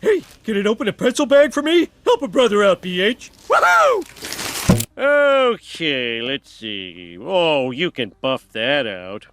Hey, can it open a pencil bag for me? Help a brother out, BH. Woohoo! Okay, let's see. Oh, you can buff that out.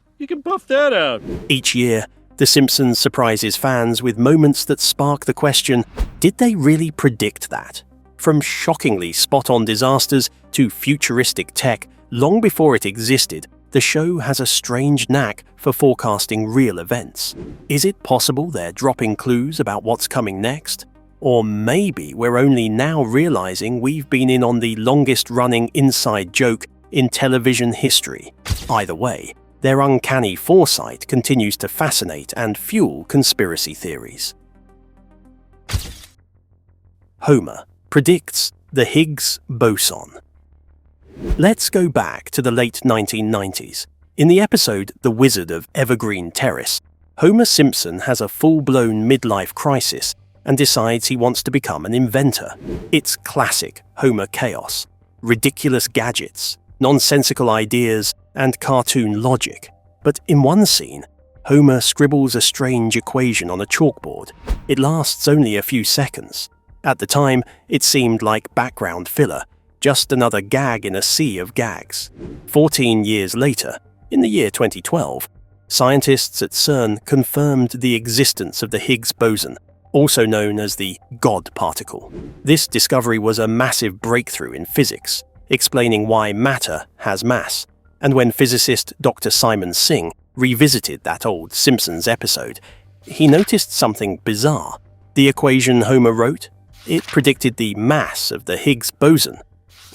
Each year, The Simpsons surprises fans with moments that spark the question, did they really predict that? From shockingly spot-on disasters to futuristic tech, long before it existed, the show has a strange knack for forecasting real events. Is it possible they're dropping clues about what's coming next? Or maybe we're only now realizing we've been in on the longest-running inside joke in television history. Either way, their uncanny foresight continues to fascinate and fuel conspiracy theories. Homer predicts the Higgs boson. Let's go back to the late 1990s. In the episode The Wizard of Evergreen Terrace, Homer Simpson has a full-blown midlife crisis and decides he wants to become an inventor. It's classic Homer chaos. Ridiculous gadgets, nonsensical ideas, and cartoon logic. But in one scene, Homer scribbles a strange equation on a chalkboard. It lasts only a few seconds. At the time, it seemed like background filler, just another gag in a sea of gags. 14 years later, in the year 2012, scientists at CERN confirmed the existence of the Higgs boson, also known as the God particle. This discovery was a massive breakthrough in physics, explaining why matter has mass. And when physicist Dr. Simon Singh revisited that old Simpsons episode, he noticed something bizarre. The equation Homer wrote, it predicted the mass of the Higgs boson,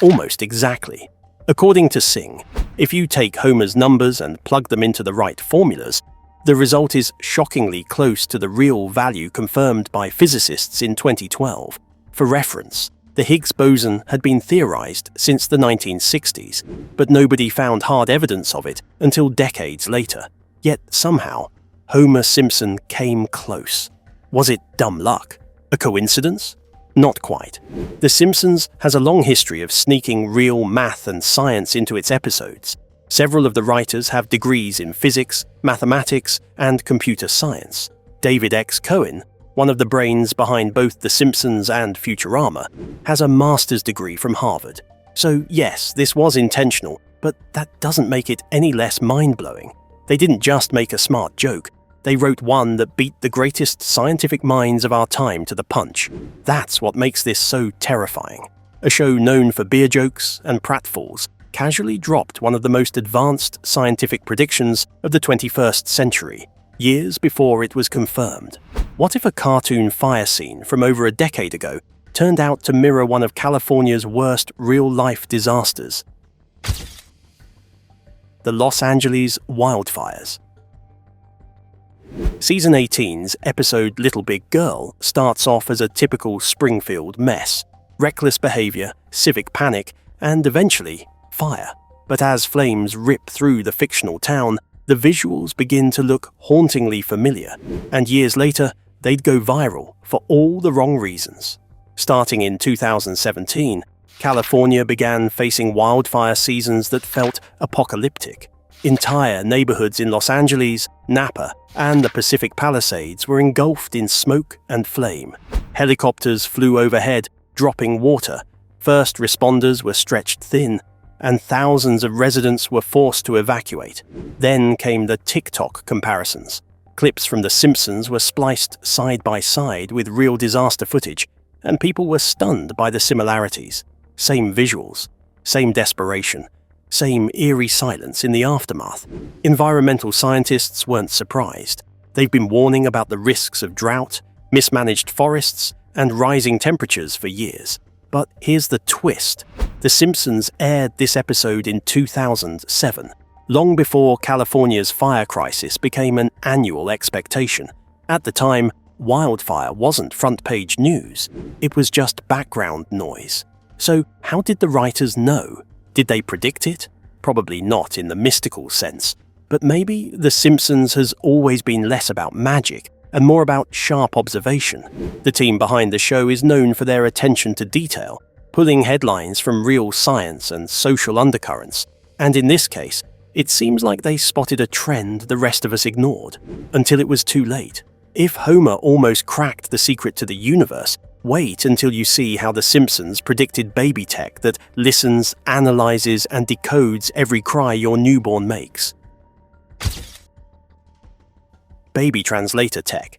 almost exactly. According to Singh, if you take Homer's numbers and plug them into the right formulas, the result is shockingly close to the real value confirmed by physicists in 2012. For reference, the Higgs boson had been theorized since the 1960s, but nobody found hard evidence of it until decades later. Yet somehow, Homer Simpson came close. Was it dumb luck? A coincidence? Not quite. The Simpsons has a long history of sneaking real math and science into its episodes. Several of the writers have degrees in physics, mathematics, and computer science. David X. Cohen, one of the brains behind both The Simpsons and Futurama, has a master's degree from Harvard. So yes, this was intentional, but that doesn't make it any less mind-blowing. They didn't just make a smart joke. They wrote one that beat the greatest scientific minds of our time to the punch. That's what makes this so terrifying. A show known for beer jokes and pratfalls casually dropped one of the most advanced scientific predictions of the 21st century, years before it was confirmed. What if a cartoon fire scene from over a decade ago turned out to mirror one of California's worst real-life disasters? The Los Angeles wildfires. Season 18's episode Little Big Girl starts off as a typical Springfield mess. Reckless behavior, civic panic, and eventually, fire. But as flames rip through the fictional town, the visuals begin to look hauntingly familiar, and years later, they'd go viral for all the wrong reasons. Starting in 2017, California began facing wildfire seasons that felt apocalyptic. Entire neighborhoods in Los Angeles, Napa, and the Pacific Palisades were engulfed in smoke and flame. Helicopters flew overhead, dropping water. First responders were stretched thin, and thousands of residents were forced to evacuate. Then came the TikTok comparisons. Clips from The Simpsons were spliced side by side with real disaster footage, and people were stunned by the similarities. Same visuals, same desperation, same eerie silence in the aftermath. Environmental scientists weren't surprised. They've been warning about the risks of drought, mismanaged forests, and rising temperatures for years. But here's the twist. The Simpsons aired this episode in 2007, long before California's fire crisis became an annual expectation. At the time, wildfire wasn't front-page news. It was just background noise. So how did the writers know? Did they predict it? Probably not in the mystical sense. But maybe The Simpsons has always been less about magic and more about sharp observation. The team behind the show is known for their attention to detail, pulling headlines from real science and social undercurrents. And in this case, it seems like they spotted a trend the rest of us ignored, until it was too late. If Homer almost cracked the secret to the universe, wait until you see how The Simpsons predicted baby tech that listens, analyzes, and decodes every cry your newborn makes. Baby translator tech.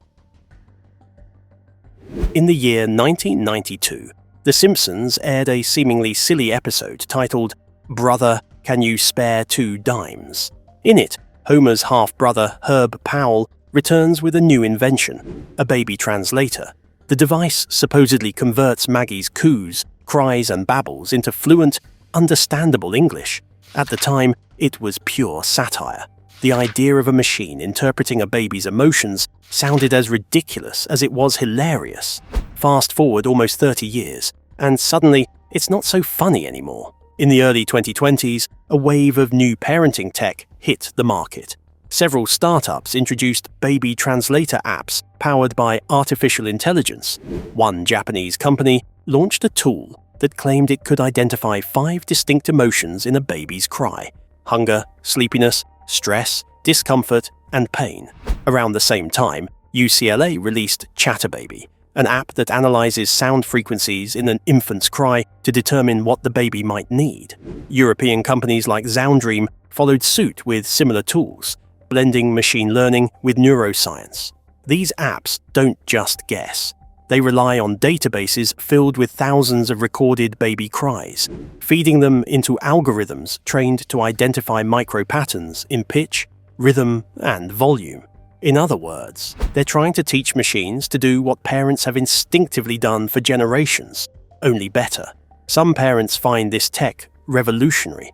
In the year 1992, The Simpsons aired a seemingly silly episode titled "Brother, Can You Spare 2 Dimes?" In it, Homer's half-brother Herb Powell returns with a new invention, a baby translator. The device supposedly converts Maggie's coos, cries, and babbles into fluent, understandable English. At the time, it was pure satire. The idea of a machine interpreting a baby's emotions sounded as ridiculous as it was hilarious. Fast forward almost 30 years, and suddenly it's not so funny anymore. In the early 2020s, a wave of new parenting tech hit the market. Several startups introduced baby translator apps powered by artificial intelligence. One Japanese company launched a tool that claimed it could identify 5 distinct emotions in a baby's cry: hunger, sleepiness, stress, discomfort, and pain. Around the same time, UCLA released Chatterbaby, an app that analyzes sound frequencies in an infant's cry to determine what the baby might need. European companies like Zoundream followed suit with similar tools, blending machine learning with neuroscience. These apps don't just guess. They rely on databases filled with thousands of recorded baby cries, feeding them into algorithms trained to identify micro-patterns in pitch, rhythm, and volume. In other words, they're trying to teach machines to do what parents have instinctively done for generations, only better. Some parents find this tech revolutionary.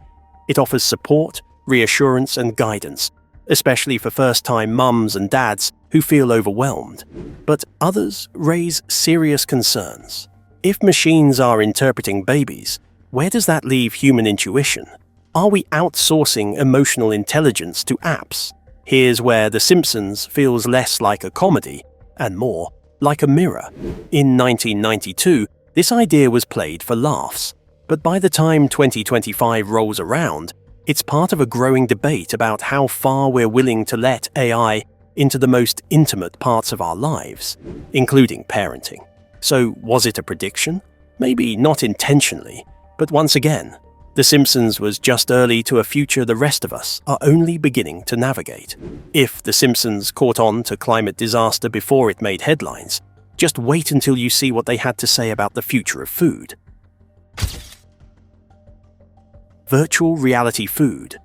It offers support, reassurance, and guidance, especially for first-time mums and dads who feel overwhelmed. But others raise serious concerns. If machines are interpreting babies, where does that leave human intuition? Are we outsourcing emotional intelligence to apps? Here's where The Simpsons feels less like a comedy and more like a mirror. In 1992, this idea was played for laughs, but by the time 2025 rolls around, it's part of a growing debate about how far we're willing to let AI into the most intimate parts of our lives, including parenting. So, was it a prediction? Maybe not intentionally, but once again, The Simpsons was just early to a future the rest of us are only beginning to navigate. If The Simpsons caught on to climate disaster before it made headlines, just wait until you see what they had to say about the future of food. Virtual reality food.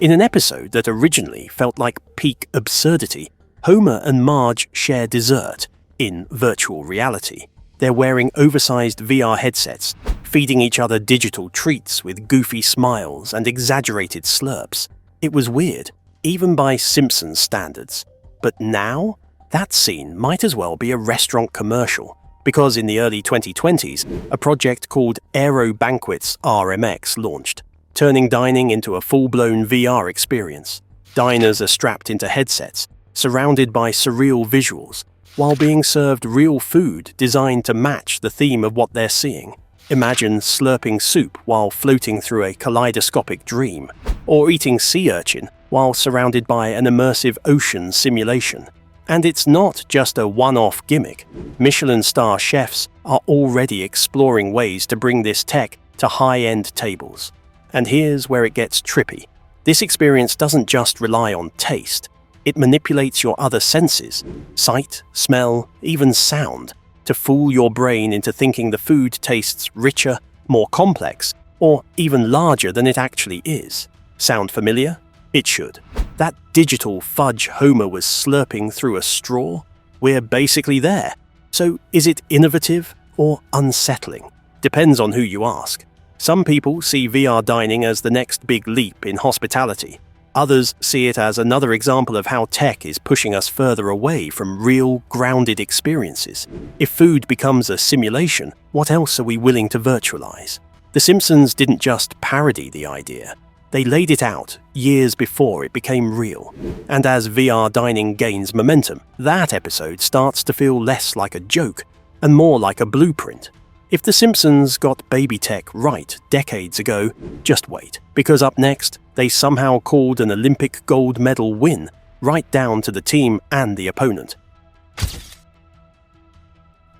In an episode that originally felt like peak absurdity, Homer and Marge share dessert in virtual reality. They're wearing oversized VR headsets, feeding each other digital treats with goofy smiles and exaggerated slurps. It was weird, even by Simpsons standards. But now, that scene might as well be a restaurant commercial, because in the early 2020s, a project called Aero Banquets RMX launched, turning dining into a full-blown VR experience. Diners are strapped into headsets, surrounded by surreal visuals, while being served real food designed to match the theme of what they're seeing. Imagine slurping soup while floating through a kaleidoscopic dream, or eating sea urchin while surrounded by an immersive ocean simulation. And it's not just a one-off gimmick. Michelin star chefs are already exploring ways to bring this tech to high-end tables. And here's where it gets trippy. This experience doesn't just rely on taste. It manipulates your other senses, sight, smell, even sound, to fool your brain into thinking the food tastes richer, more complex, or even larger than it actually is. Sound familiar? It should. That digital fudge Homer was slurping through a straw? We're basically there. So is it innovative or unsettling? Depends on who you ask. Some people see VR dining as the next big leap in hospitality. Others see it as another example of how tech is pushing us further away from real, grounded experiences. If food becomes a simulation, what else are we willing to virtualize? The Simpsons didn't just parody the idea. They laid it out years before it became real. And as VR dining gains momentum, that episode starts to feel less like a joke and more like a blueprint. If The Simpsons got baby tech right decades ago, just wait, because up next, they somehow called an Olympic gold medal win right down to the team and the opponent.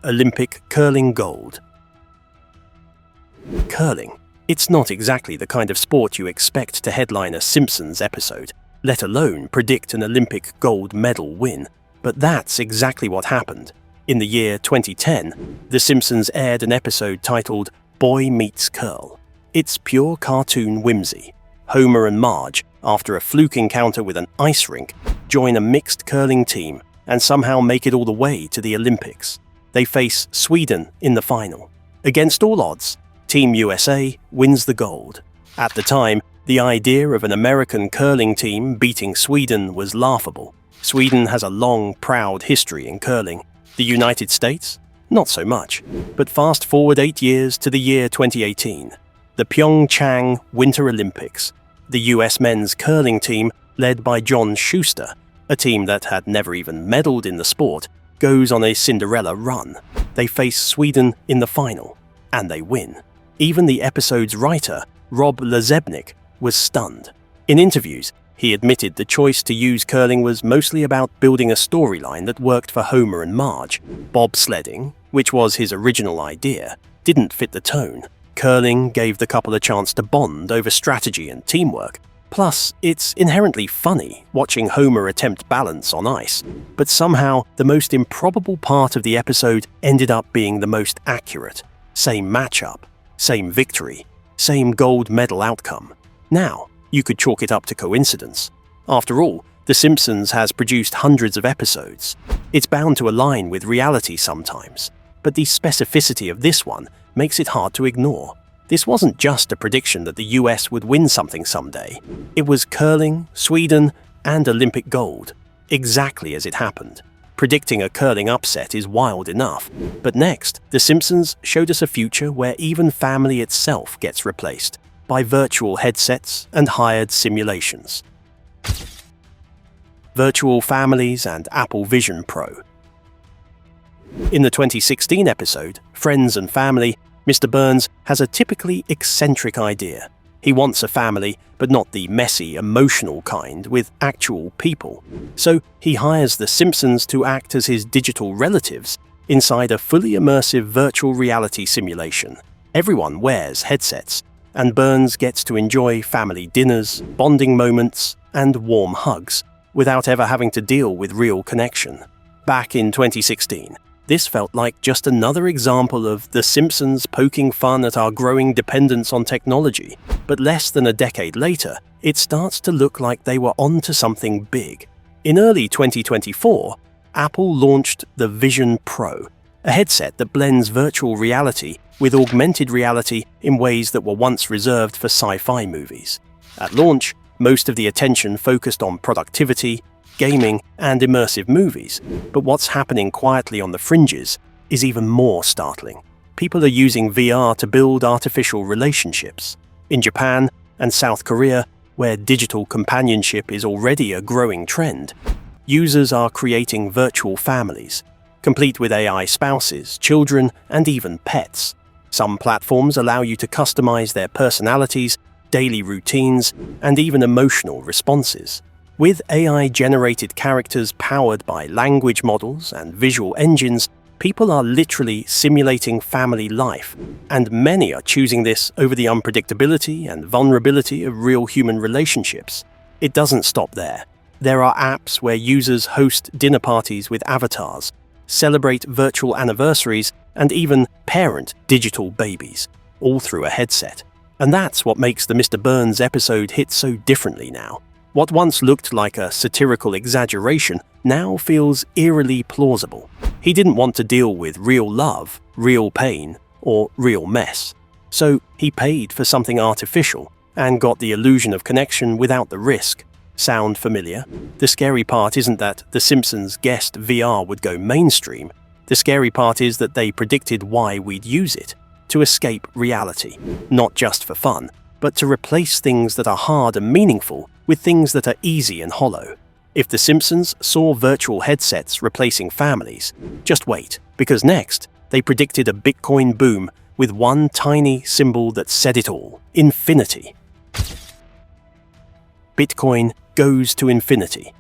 Olympic curling gold. Curling. It's not exactly the kind of sport you expect to headline a Simpsons episode, let alone predict an Olympic gold medal win. But that's exactly what happened. In the year 2010, The Simpsons aired an episode titled Boy Meets Curl. It's pure cartoon whimsy. Homer and Marge, after a fluke encounter with an ice rink, join a mixed curling team and somehow make it all the way to the Olympics. They face Sweden in the final. Against all odds, Team USA wins the gold. At the time, the idea of an American curling team beating Sweden was laughable. Sweden has a long, proud history in curling. The United States? Not so much. But fast forward 8 years to the year 2018. The Pyeongchang Winter Olympics. The US men's curling team, led by John Schuster, a team that had never even medaled in the sport, goes on a Cinderella run. They face Sweden in the final, and they win. Even the episode's writer, Rob Lazebnik, was stunned. In interviews, he admitted the choice to use curling was mostly about building a storyline that worked for Homer and Marge. Bobsledding, which was his original idea, didn't fit the tone. Curling gave the couple a chance to bond over strategy and teamwork. Plus, it's inherently funny watching Homer attempt balance on ice. But somehow, the most improbable part of the episode ended up being the most accurate. Same matchup, same victory, same gold medal outcome. Now, you could chalk it up to coincidence. After all, The Simpsons has produced hundreds of episodes. It's bound to align with reality sometimes. But the specificity of this one makes it hard to ignore. This wasn't just a prediction that the US would win something someday. It was curling, Sweden, and Olympic gold, exactly as it happened. Predicting a curling upset is wild enough, but next, The Simpsons showed us a future where even family itself gets replaced by virtual headsets and hired simulations. Virtual families and Apple Vision Pro. In the 2016 episode, Friends and Family, Mr. Burns has a typically eccentric idea. He wants a family, but not the messy, emotional kind, with actual people. So he hires The Simpsons to act as his digital relatives inside a fully immersive virtual reality simulation. Everyone wears headsets, and Burns gets to enjoy family dinners, bonding moments, and warm hugs, without ever having to deal with real connection. Back in 2016, this felt like just another example of The Simpsons poking fun at our growing dependence on technology. But less than a decade later, it starts to look like they were onto something big. In early 2024, Apple launched the Vision Pro, a headset that blends virtual reality with augmented reality in ways that were once reserved for sci-fi movies. At launch, most of the attention focused on productivity, gaming, and immersive movies, but what's happening quietly on the fringes is even more startling. People are using VR to build artificial relationships. In Japan and South Korea, where digital companionship is already a growing trend, users are creating virtual families, complete with AI spouses, children, and even pets. Some platforms allow you to customize their personalities, daily routines, and even emotional responses. With AI-generated characters powered by language models and visual engines, people are literally simulating family life, and many are choosing this over the unpredictability and vulnerability of real human relationships. It doesn't stop there. There are apps where users host dinner parties with avatars, celebrate virtual anniversaries, and even parent digital babies, all through a headset. And that's what makes the Mr. Burns episode hit so differently now. What once looked like a satirical exaggeration now feels eerily plausible. He didn't want to deal with real love, real pain, or real mess. So he paid for something artificial and got the illusion of connection without the risk. Sound familiar? The scary part isn't that The Simpsons guessed VR would go mainstream. The scary part is that they predicted why we'd use it. To escape reality. Not just for fun, but to replace things that are hard and meaningful with things that are easy and hollow. If The Simpsons saw virtual headsets replacing families, just wait, because next, they predicted a Bitcoin boom with one tiny symbol that said it all: infinity. Bitcoin goes to infinity.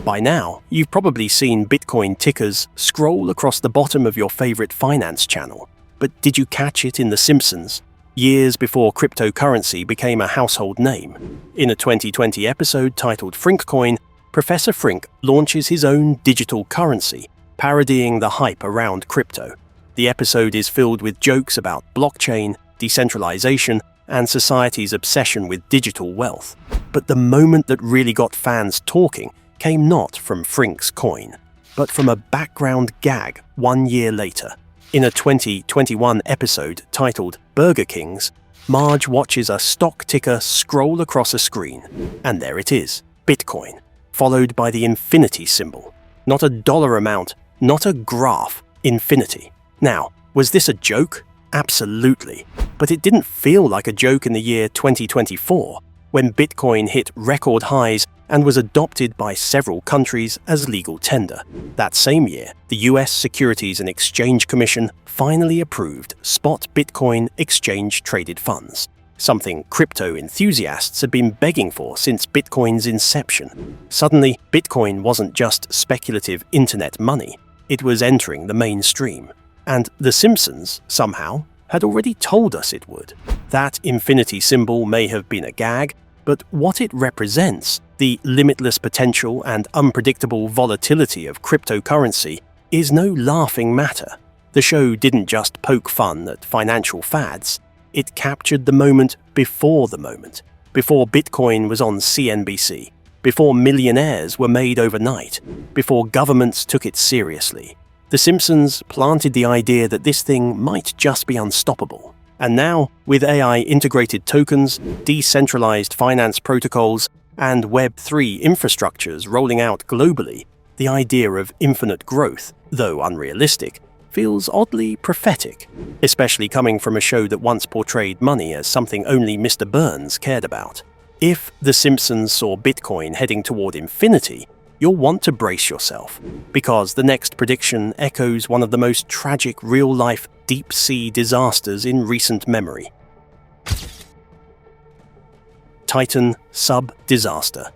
By now, you've probably seen Bitcoin tickers scroll across the bottom of your favorite finance channel. But did you catch it in The Simpsons? Years before cryptocurrency became a household name. In a 2020 episode titled Frinkcoin, Professor Frink launches his own digital currency, parodying the hype around crypto. The episode is filled with jokes about blockchain, decentralization, and society's obsession with digital wealth. But the moment that really got fans talking came not from Frink's coin, but from a background gag 1 year later. In a 2021 episode titled Burger Kings, Marge watches a stock ticker scroll across a screen, and there it is, Bitcoin, followed by the infinity symbol. Not a dollar amount, not a graph, infinity. Now, was this a joke? Absolutely. But it didn't feel like a joke in the year 2024, when Bitcoin hit record highs and was adopted by several countries as legal tender. That same year, the US Securities and Exchange Commission finally approved spot Bitcoin exchange-traded funds, something crypto enthusiasts had been begging for since Bitcoin's inception. Suddenly, Bitcoin wasn't just speculative internet money, it was entering the mainstream. And The Simpsons, somehow, had already told us it would. That infinity symbol may have been a gag, but what it represents, the limitless potential and unpredictable volatility of cryptocurrency, is no laughing matter. The show didn't just poke fun at financial fads, it captured the moment, before Bitcoin was on CNBC, before millionaires were made overnight, before governments took it seriously. The Simpsons planted the idea that this thing might just be unstoppable. And now, with AI-integrated tokens, decentralized finance protocols, and Web3 infrastructures rolling out globally, the idea of infinite growth, though unrealistic, feels oddly prophetic, especially coming from a show that once portrayed money as something only Mr. Burns cared about. If The Simpsons saw Bitcoin heading toward infinity, you'll want to brace yourself, because the next prediction echoes one of the most tragic real-life deep-sea disasters in recent memory. Titan sub-disaster.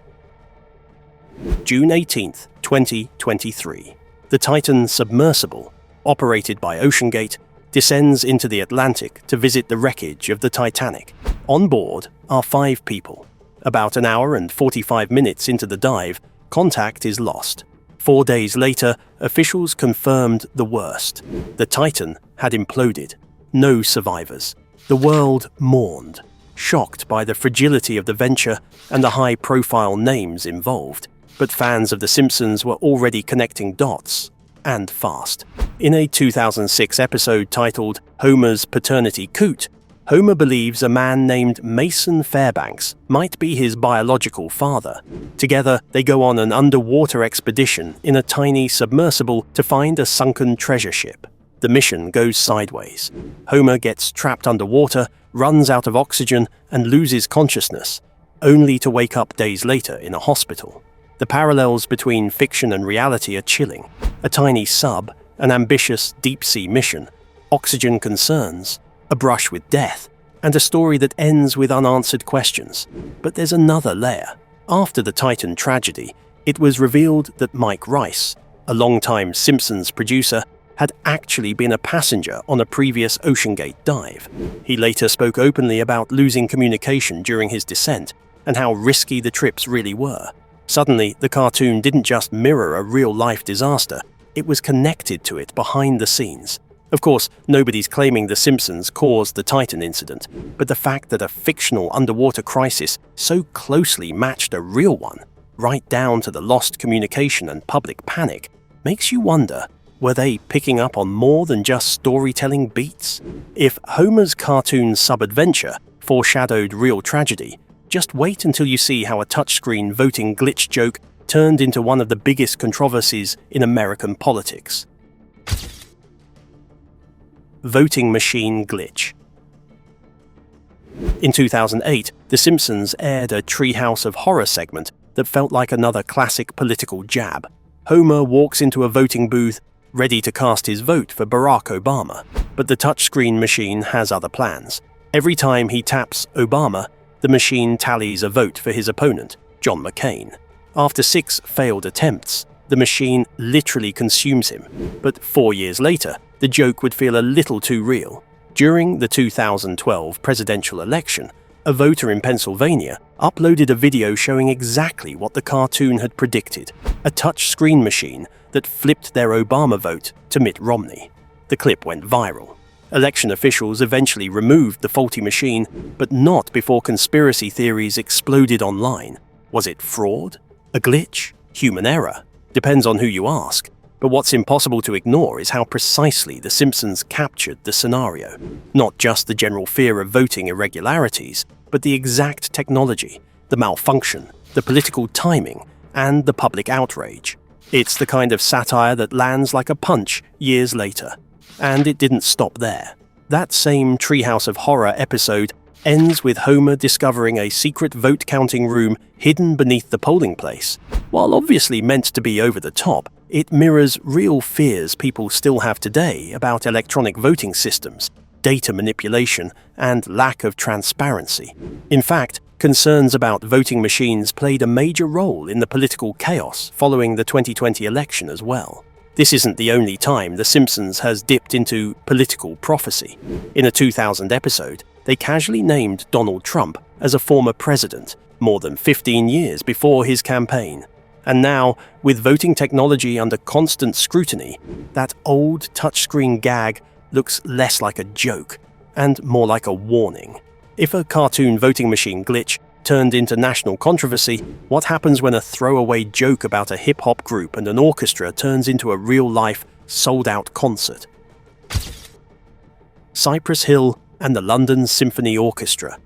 June 18, 2023. The Titan submersible, operated by OceanGate, descends into the Atlantic to visit the wreckage of the Titanic. On board are 5 people. About an hour and 45 minutes into the dive, contact is lost. 4 days later, officials confirmed the worst. The Titan had imploded. No survivors. The world mourned, shocked by the fragility of the venture and the high-profile names involved. But fans of The Simpsons were already connecting dots, and fast. In a 2006 episode titled Homer's Paternity Coot, Homer believes a man named Mason Fairbanks might be his biological father. Together, they go on an underwater expedition in a tiny submersible to find a sunken treasure ship. The mission goes sideways. Homer gets trapped underwater, runs out of oxygen, and loses consciousness, only to wake up days later in a hospital. The parallels between fiction and reality are chilling. A tiny sub, an ambitious deep-sea mission, oxygen concerns, a brush with death, and a story that ends with unanswered questions. But there's another layer. After the Titan tragedy, it was revealed that Mike Rice, a longtime Simpsons producer, had actually been a passenger on a previous OceanGate dive. He later spoke openly about losing communication during his descent and how risky the trips really were. Suddenly, the cartoon didn't just mirror a real-life disaster, it was connected to it behind the scenes. Of course, nobody's claiming The Simpsons caused the Titan incident, but the fact that a fictional underwater crisis so closely matched a real one, right down to the lost communication and public panic, makes you wonder, were they picking up on more than just storytelling beats? If Homer's cartoon sub-adventure foreshadowed real tragedy, just wait until you see how a touchscreen voting glitch joke turned into one of the biggest controversies in American politics. Voting machine glitch. In 2008, The Simpsons aired a Treehouse of Horror segment that felt like another classic political jab. Homer walks into a voting booth, ready to cast his vote for Barack Obama, but the touchscreen machine has other plans. Every time he taps Obama, the machine tallies a vote for his opponent, John McCain. After 6 failed attempts, the machine literally consumes him. But 4 years later, the joke would feel a little too real. During the 2012 presidential election, a voter in Pennsylvania uploaded a video showing exactly what the cartoon had predicted, a touch-screen machine that flipped their Obama vote to Mitt Romney. The clip went viral. Election officials eventually removed the faulty machine, but not before conspiracy theories exploded online. Was it fraud? A glitch? Human error? Depends on who you ask. But what's impossible to ignore is how precisely The Simpsons captured the scenario. Not just the general fear of voting irregularities, but the exact technology, the malfunction, the political timing, and the public outrage. It's the kind of satire that lands like a punch years later. And it didn't stop there. That same Treehouse of Horror episode ends with Homer discovering a secret vote-counting room hidden beneath the polling place. While obviously meant to be over the top, it mirrors real fears people still have today about electronic voting systems, data manipulation, and lack of transparency. In fact, concerns about voting machines played a major role in the political chaos following the 2020 election as well. This isn't the only time The Simpsons has dipped into political prophecy. In a 2000 episode, they casually named Donald Trump as a former president, more than 15 years before his campaign. And now, with voting technology under constant scrutiny, that old touchscreen gag looks less like a joke and more like a warning. If a cartoon voting machine glitch turned into national controversy, what happens when a throwaway joke about a hip-hop group and an orchestra turns into a real-life, sold-out concert? Cypress Hill and the London Symphony Orchestra.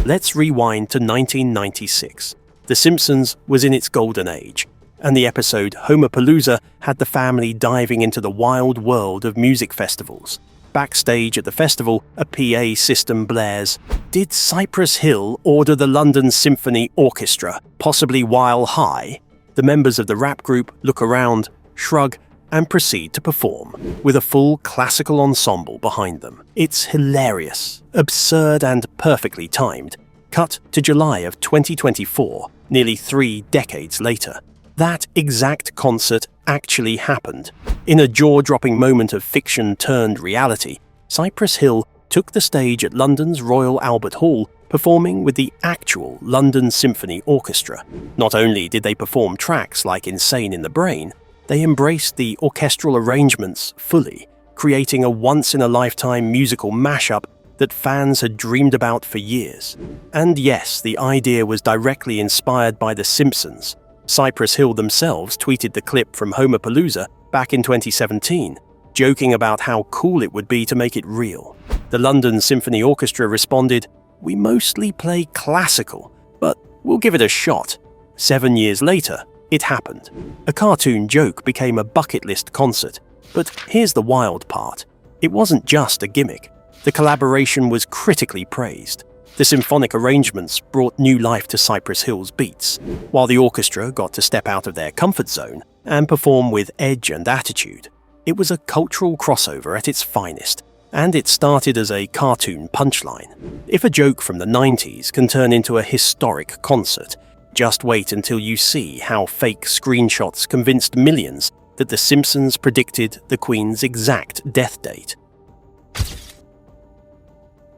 Let's rewind to 1996. The Simpsons was in its golden age, and the episode Homerpalooza had the family diving into the wild world of music festivals. Backstage at the festival, a PA system blares, "Did Cypress Hill order the London Symphony Orchestra, possibly while high?" The members of the rap group look around, shrug, and proceed to perform, with a full classical ensemble behind them. It's hilarious, absurd, and perfectly timed. Cut to July of 2024, nearly 3 decades later. That exact concert actually happened. In a jaw-dropping moment of fiction turned reality, Cypress Hill took the stage at London's Royal Albert Hall, performing with the actual London Symphony Orchestra. Not only did they perform tracks like Insane in the Brain, they embraced the orchestral arrangements fully, creating a once-in-a-lifetime musical mashup that fans had dreamed about for years. And yes, the idea was directly inspired by The Simpsons. Cypress Hill themselves tweeted the clip from Homerpalooza back in 2017, joking about how cool it would be to make it real. The London Symphony Orchestra responded, "We mostly play classical, but we'll give it a shot." 7 years later, it happened. A cartoon joke became a bucket list concert. But here's the wild part. It wasn't just a gimmick. The collaboration was critically praised. The symphonic arrangements brought new life to Cypress Hill's beats, while the orchestra got to step out of their comfort zone and perform with edge and attitude. It was a cultural crossover at its finest, and it started as a cartoon punchline. If a joke from the 90s can turn into a historic concert, just wait until you see how fake screenshots convinced millions that The Simpsons predicted the Queen's exact death date.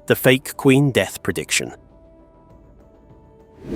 The fake Queen death prediction.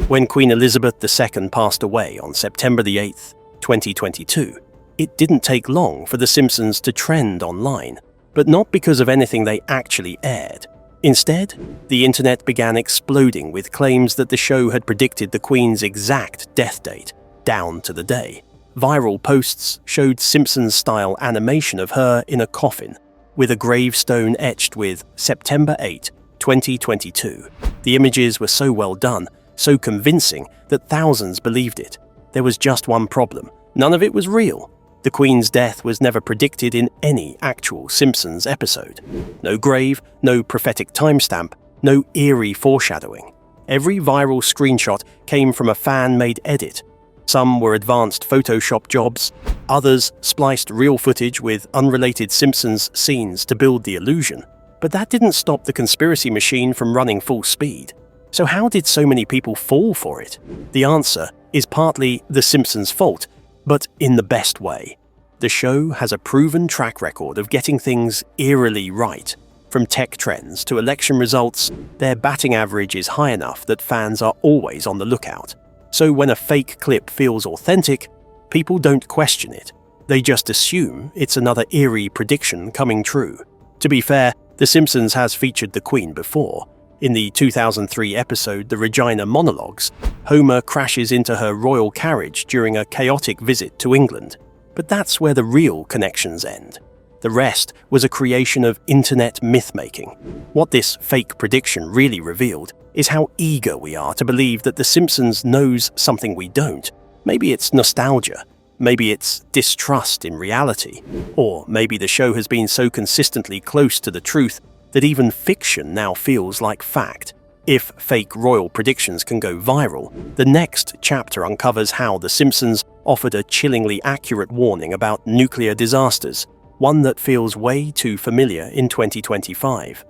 When Queen Elizabeth II passed away on September 8, 2022, it didn't take long for The Simpsons to trend online, but not because of anything they actually aired. Instead, the internet began exploding with claims that the show had predicted the Queen's exact death date, down to the day. Viral posts showed Simpsons-style animation of her in a coffin, with a gravestone etched with September 8, 2022. The images were so well done, so convincing, that thousands believed it. There was just one problem. None of it was real. The Queen's death was never predicted in any actual Simpsons episode. No grave, no prophetic timestamp, no eerie foreshadowing. Every viral screenshot came from a fan-made edit. Some were advanced Photoshop jobs, others spliced real footage with unrelated Simpsons scenes to build the illusion. But that didn't stop the conspiracy machine from running full speed. So how did so many people fall for it? The answer is partly The Simpsons' fault, but in the best way. The show has a proven track record of getting things eerily right. From tech trends to election results, their batting average is high enough that fans are always on the lookout. So when a fake clip feels authentic, people don't question it. They just assume it's another eerie prediction coming true. To be fair, The Simpsons has featured the Queen before. In the 2003 episode The Regina Monologues, Homer crashes into her royal carriage during a chaotic visit to England. But that's where the real connections end. The rest was a creation of internet myth-making. What this fake prediction really revealed is how eager we are to believe that The Simpsons knows something we don't. Maybe it's nostalgia. Maybe it's distrust in reality. Or maybe the show has been so consistently close to the truth that even fiction now feels like fact. If fake royal predictions can go viral, the next chapter uncovers how The Simpsons offered a chillingly accurate warning about nuclear disasters, one that feels way too familiar in 2025.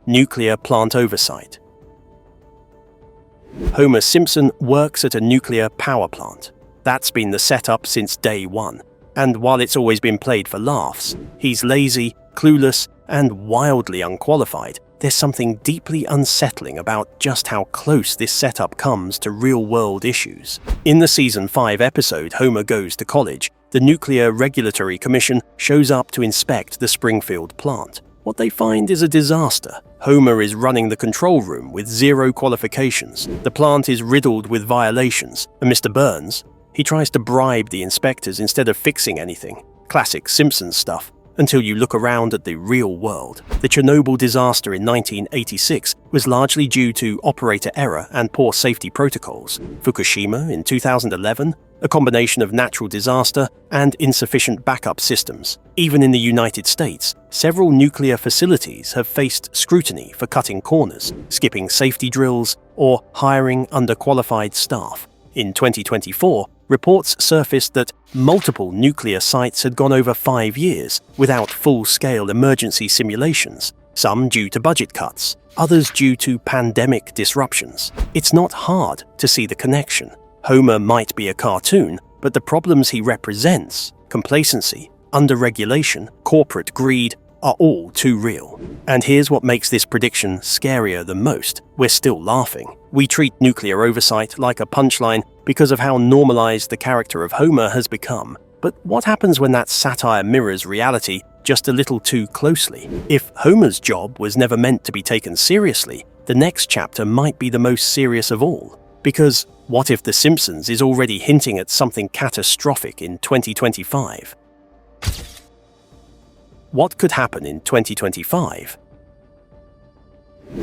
Nuclear plant oversight. Homer Simpson works at a nuclear power plant. That's been the setup since day one. And while it's always been played for laughs, he's lazy, clueless, and wildly unqualified. There's something deeply unsettling about just how close this setup comes to real-world issues. In the Season 5 episode Homer Goes to College, the Nuclear Regulatory Commission shows up to inspect the Springfield plant. What they find is a disaster. Homer is running the control room with zero qualifications. The plant is riddled with violations, and Mr. Burns, he tries to bribe the inspectors instead of fixing anything. Classic Simpsons stuff. Until you look around at the real world. The Chernobyl disaster in 1986 was largely due to operator error and poor safety protocols. Fukushima in 2011, a combination of natural disaster and insufficient backup systems. Even in the United States, several nuclear facilities have faced scrutiny for cutting corners, skipping safety drills, or hiring underqualified staff. In 2024, reports surfaced that multiple nuclear sites had gone over 5 years without full-scale emergency simulations, some due to budget cuts, others due to pandemic disruptions. It's not hard to see the connection. Homer might be a cartoon, but the problems he represents, complacency, under-regulation, corporate greed, are all too real. And here's what makes this prediction scarier than most. We're still laughing. We treat nuclear oversight like a punchline because of how normalized the character of Homer has become. But what happens when that satire mirrors reality just a little too closely? If Homer's job was never meant to be taken seriously, the next chapter might be the most serious of all. Because what if The Simpsons is already hinting at something catastrophic in 2025? What could happen in 2025?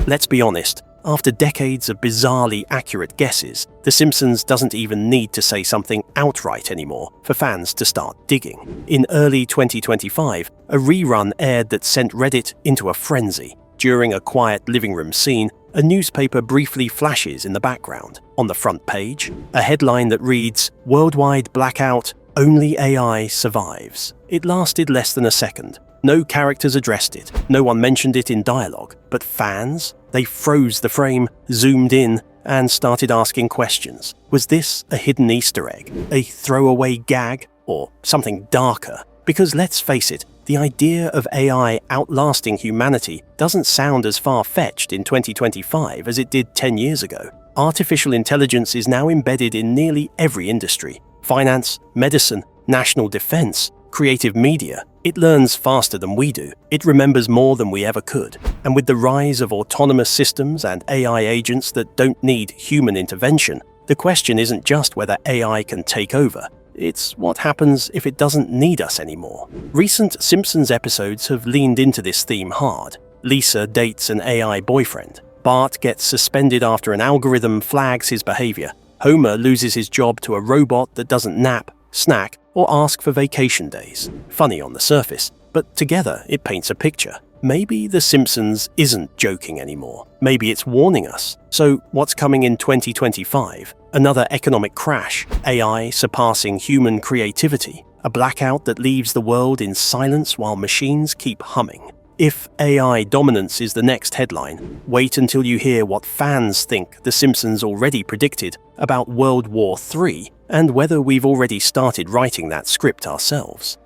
Let's be honest, after decades of bizarrely accurate guesses, The Simpsons doesn't even need to say something outright anymore for fans to start digging. In early 2025, a rerun aired that sent Reddit into a frenzy. During a quiet living room scene, a newspaper briefly flashes in the background. On the front page, a headline that reads, "Worldwide blackout, only AI survives." It lasted less than a second. No characters addressed it, no one mentioned it in dialogue, but fans? They froze the frame, zoomed in, and started asking questions. Was this a hidden Easter egg? A throwaway gag? Or something darker? Because let's face it, the idea of AI outlasting humanity doesn't sound as far-fetched in 2025 as it did 10 years ago. Artificial intelligence is now embedded in nearly every industry. Finance, medicine, national defense, creative media. It learns faster than we do. It remembers more than we ever could. And with the rise of autonomous systems and AI agents that don't need human intervention, the question isn't just whether AI can take over. It's what happens if it doesn't need us anymore. Recent Simpsons episodes have leaned into this theme hard. Lisa dates an AI boyfriend. Bart gets suspended after an algorithm flags his behavior. Homer loses his job to a robot that doesn't nap, snack, or ask for vacation days. Funny on the surface, but together it paints a picture. Maybe The Simpsons isn't joking anymore. Maybe it's warning us. So what's coming in 2025? Another economic crash, AI surpassing human creativity, a blackout that leaves the world in silence while machines keep humming. If AI dominance is the next headline, wait until you hear what fans think The Simpsons already predicted about World War III and whether we've already started writing that script ourselves.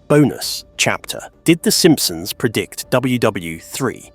Bonus chapter: Did The Simpsons predict WW3?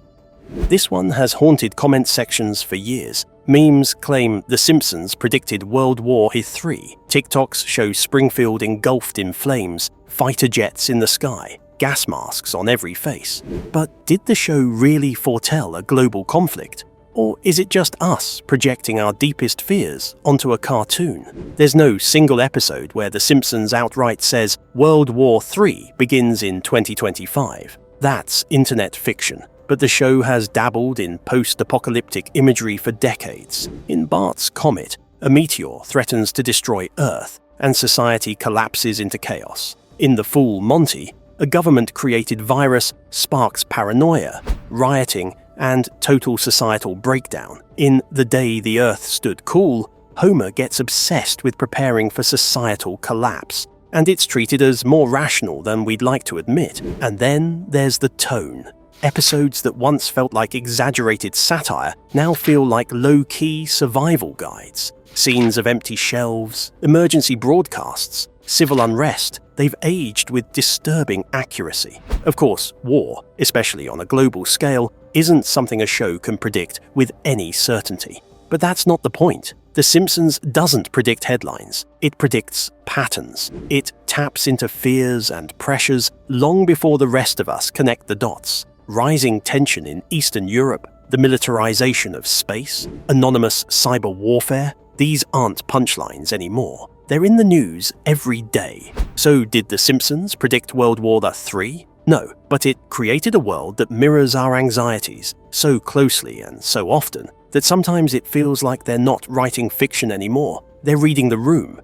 This one has haunted comment sections for years. Memes claim The Simpsons predicted World War III. TikToks show Springfield engulfed in flames, fighter jets in the sky, gas masks on every face. But did the show really foretell a global conflict? Or is it just us projecting our deepest fears onto a cartoon? There's no single episode where The Simpsons outright says World War III begins in 2025. That's internet fiction. But the show has dabbled in post-apocalyptic imagery for decades. In Bart's Comet, a meteor threatens to destroy Earth, and society collapses into chaos. In The Full Monty, a government-created virus sparks paranoia, rioting, and total societal breakdown. In The Day the Earth Stood Cool, Homer gets obsessed with preparing for societal collapse, and it's treated as more rational than we'd like to admit. And then there's the tone. Episodes that once felt like exaggerated satire now feel like low-key survival guides. Scenes of empty shelves, emergency broadcasts, civil unrest, they've aged with disturbing accuracy. Of course, war, especially on a global scale, isn't something a show can predict with any certainty. But that's not the point. The Simpsons doesn't predict headlines. It predicts patterns. It taps into fears and pressures long before the rest of us connect the dots. Rising tension in Eastern Europe, the militarization of space, anonymous cyber warfare, these aren't punchlines anymore. They're in the news every day. So did The Simpsons predict World War III? No, but it created a world that mirrors our anxieties so closely and so often that sometimes it feels like they're not writing fiction anymore. They're reading the room.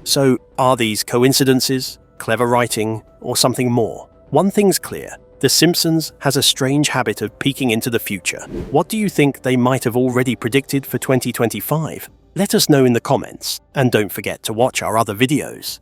So are these coincidences, clever writing, or something more? One thing's clear. The Simpsons has a strange habit of peeking into the future. What do you think they might have already predicted for 2025? Let us know in the comments, and don't forget to watch our other videos.